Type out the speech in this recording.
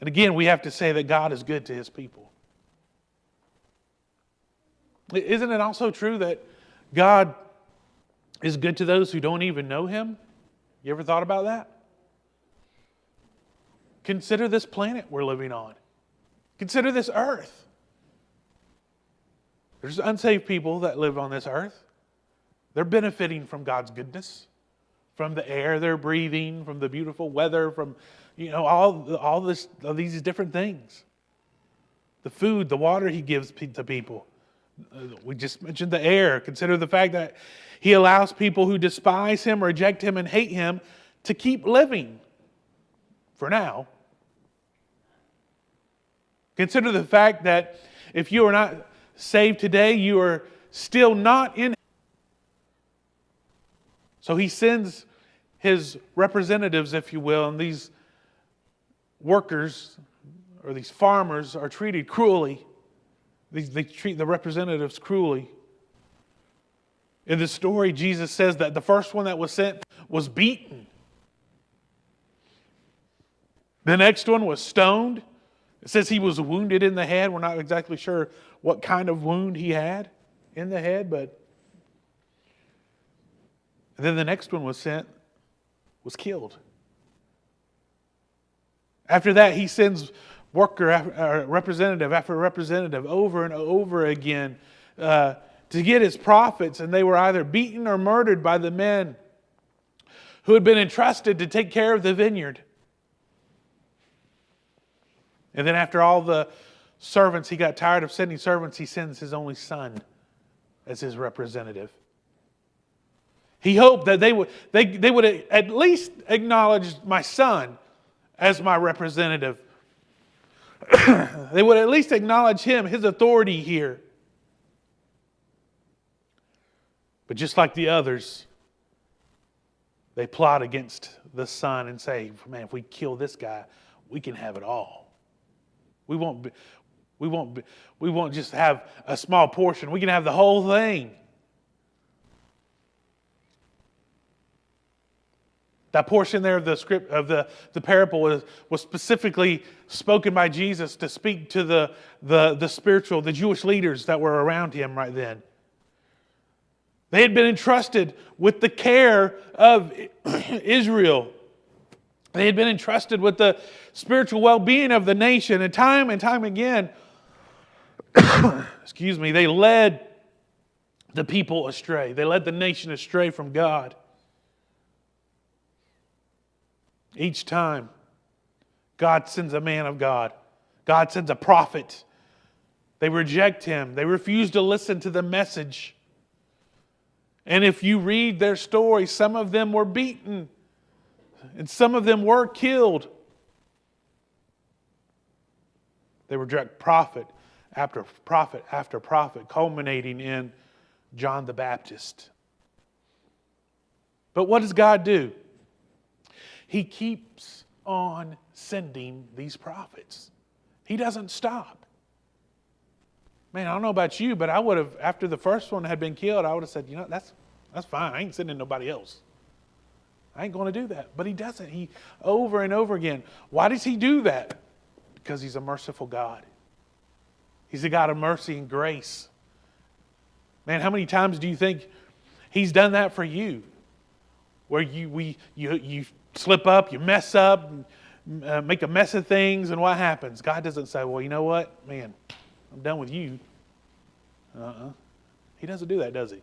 And again, we have to say that God is good to His people. Isn't it also true that God is good to those who don't even know Him? You ever thought about that? Consider this planet we're living on. Consider this earth. There's unsaved people that live on this earth. They're benefiting from God's goodness, from the air they're breathing, from the beautiful weather, from all these different things. The food, the water He gives to people. We just mentioned the air. Consider the fact that He allows people who despise Him, reject Him, and hate Him to keep living for now. Consider the fact that if you are not saved today, you are still not in. So He sends His representatives, if you will, and these workers or these farmers are treated cruelly. They treat the representatives cruelly. In the story, Jesus says that the first one that was sent was beaten. The next one was stoned. It says he was wounded in the head. We're not exactly sure what kind of wound he had in the head, but and then the next one was killed. After that, He sends representative after representative over and over again to get His prophets, and they were either beaten or murdered by the men who had been entrusted to take care of the vineyard. And then after all the servants, He got tired of sending servants, He sends His only Son as His representative. He hoped that they would at least acknowledge my Son as my representative. They would at least acknowledge Him, His authority here. But just like the others, they plot against the Son and say, man, if we kill this guy, we can have it all. We won't just have a small portion. We can have the whole thing. That portion there of the script of the parable was specifically spoken by Jesus to speak to the Jewish leaders that were around Him right then. They had been entrusted with the care of Israel. They had been entrusted with the spiritual well-being of the nation. And time again, they led the people astray. They led the nation astray from God. Each time, God sends a man of God. God sends a prophet. They reject Him. They refuse to listen to the message. And if you read their story, some of them were beaten. And some of them were killed. They reject prophet after prophet after prophet, culminating in John the Baptist. But what does God do? He keeps on sending these prophets. He doesn't stop. Man, I don't know about you, but I would have, after the first one had been killed, I would have said, that's fine. I ain't sending nobody else. I ain't going to do that. But He doesn't. He over and over again. Why does He do that? Because He's a merciful God. He's a God of mercy and grace. Man, how many times do you think He's done that for you? Where you slip up, you mess up, make a mess of things, and what happens? God doesn't say, well, you know what? Man, I'm done with you. He doesn't do that, does He?